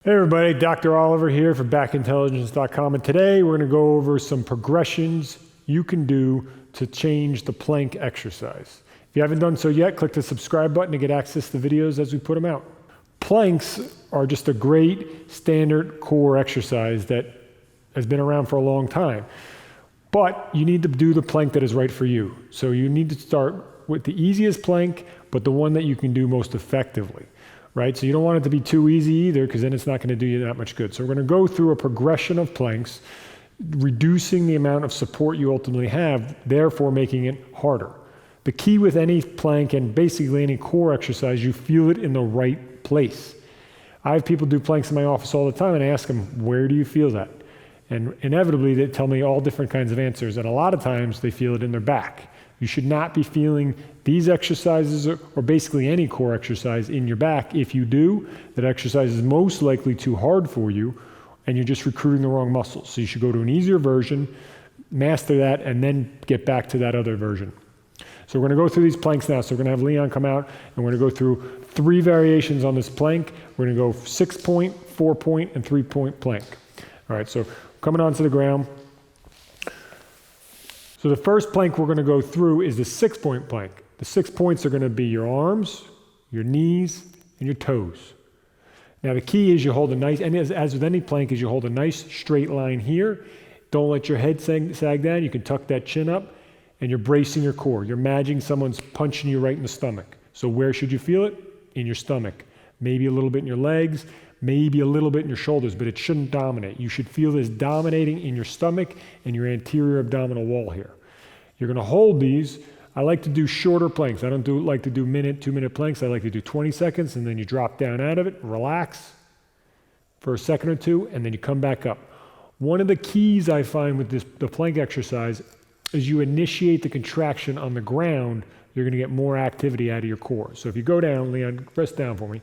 Hey everybody, Dr. Oliver here for backintelligence.com, and today we're going to go over some progressions you can do to change the plank exercise. If you haven't done so yet, click the subscribe button to get access to the videos as we put them out. Planks are just a great standard core exercise that has been around for a long time, but you need to do the plank that is right for you. So you need to start with the easiest plank, but the one that you can do most effectively. Right? So you don't want it to be too easy either, because then it's not going to do you that much good. So we're going to go through a progression of planks, reducing the amount of support you ultimately have, therefore making it harder. The key with any plank and basically any core exercise, you feel it in the right place. I have people do planks in my office all the time, and I ask them, where do you feel that? And inevitably they tell me all different kinds of answers, and a lot of times they feel it in their back. You should not be feeling these exercises or basically any core exercise in your back. If you do, that exercise is most likely too hard for you and you're just recruiting the wrong muscles. So you should go to an easier version, master that, and then get back to that other version. So we're going to go through these planks now. So we're going to have Leon come out and we're going to go through 3 variations on this plank. We're going to go 6-point, 4-point, and 3-point plank. All right, so coming onto the ground. So the first plank we're going to go through is the 6-point plank. The 6 points are going to be your arms, your knees, and your toes. Now the key is you hold a nice, and as with any plank, is you hold a nice straight line here. Don't let your head sag down. You can tuck that chin up, and you're bracing your core. You're imagining someone's punching you right in the stomach. So where should you feel it? In your stomach. Maybe a little bit in your legs, maybe a little bit in your shoulders, but it shouldn't dominate. You should feel this dominating in your stomach and your anterior abdominal wall here. You're going to hold these. I like to do shorter planks. I don't like to do 2-minute planks. I like to do 20 seconds, and then you drop down out of it, relax for a second or two, and then you come back up. One of the keys I find with the plank exercise is you initiate the contraction on the ground, you're going to get more activity out of your core. So if you go down, Leon, press down for me.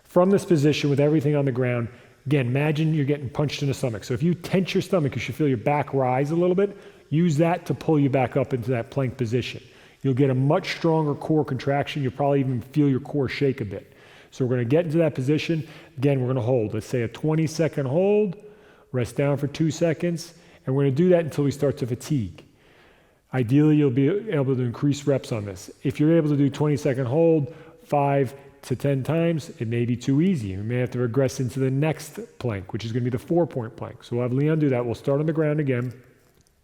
From this position with everything on the ground, again, imagine you're getting punched in the stomach. So if you tense your stomach, you should feel your back rise a little bit. Use that to pull you back up into that plank position. You'll get a much stronger core contraction. You'll probably even feel your core shake a bit. So we're going to get into that position. Again, we're going to hold. Let's say a 20-second hold, rest down for 2 seconds, and we're going to do that until we start to fatigue. Ideally, you'll be able to increase reps on this. If you're able to do 20-second hold 5 to 10 times, it may be too easy. You may have to regress into the next plank, which is going to be the 4-point plank. So we'll have Leon do that. We'll start on the ground again.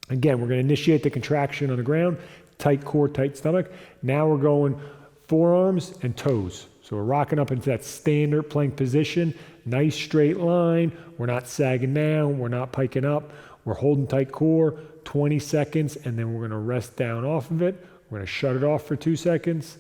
Again, we're going to initiate the contraction on the ground, tight core, tight stomach. Now we're going forearms and toes. So we're rocking up into that standard plank position, nice straight line. We're not sagging down, we're not piking up. We're holding tight core, 20 seconds, and then we're going to rest down off of it. We're going to shut it off for 2 seconds.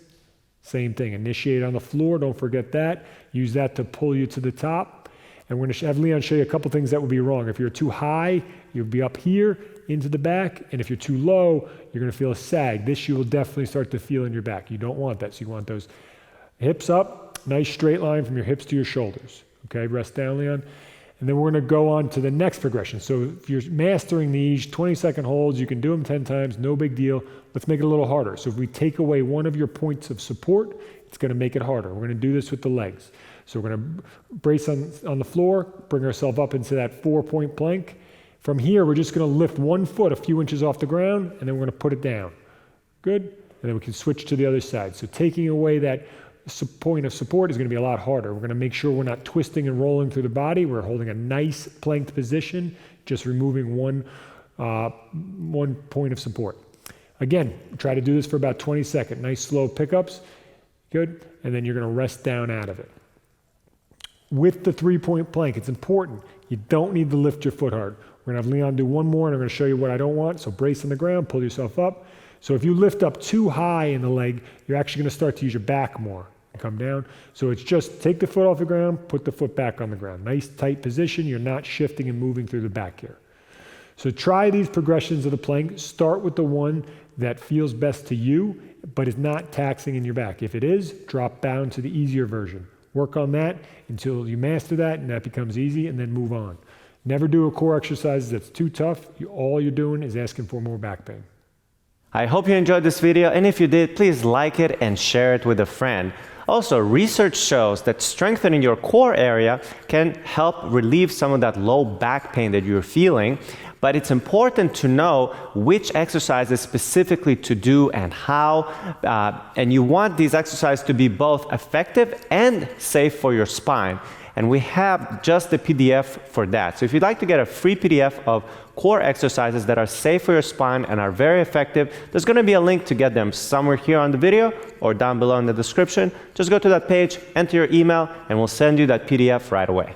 Same thing, initiate on the floor, don't forget that. Use that to pull you to the top. And we're going to have Leon show you a couple things that would be wrong. If you're too high, you'll be up here into the back, and if you're too low, you're going to feel a sag. This you will definitely start to feel in your back. You don't want that, so you want those hips up, nice straight line from your hips to your shoulders. Okay, rest down, Leon. And then we're going to go on to the next progression. So if you're mastering these 20-second holds, you can do them 10 times, no big deal. Let's make it a little harder. So if we take away one of your points of support, it's going to make it harder. We're going to do this with the legs. So we're going to brace on the floor, bring ourselves up into that 4-point plank. From here, we're just going to lift one foot a few inches off the ground, and then we're going to put it down. Good? And then we can switch to the other side. So taking away that point of support is going to be a lot harder. We're going to make sure we're not twisting and rolling through the body. We're holding a nice planked position, just removing one point of support. Again, try to do this for about 20 seconds. Nice slow pickups. Good? And then you're going to rest down out of it. With the 3-point plank, it's important. You don't need to lift your foot hard. We're going to have Leon do one more, and I'm going to show you what I don't want. So brace on the ground, pull yourself up. So if you lift up too high in the leg, you're actually going to start to use your back more and come down. So it's just take the foot off the ground, put the foot back on the ground. Nice tight position. You're not shifting and moving through the back here. So try these progressions of the plank. Start with the one that feels best to you, but is not taxing in your back. If it is, drop down to the easier version. Work on that until you master that and that becomes easy, and then move on. Never do a core exercise that's too tough. All you're doing is asking for more back pain. I hope you enjoyed this video, and if you did, please like it and share it with a friend. Also, research shows that strengthening your core area can help relieve some of that low back pain that you're feeling, but it's important to know which exercises specifically to do and how, and you want these exercises to be both effective and safe for your spine. And we have just the PDF for that. So if you'd like to get a free PDF of core exercises that are safe for your spine and are very effective, there's going to be a link to get them somewhere here on the video or down below in the description. Just go to that page, enter your email, and we'll send you that PDF right away.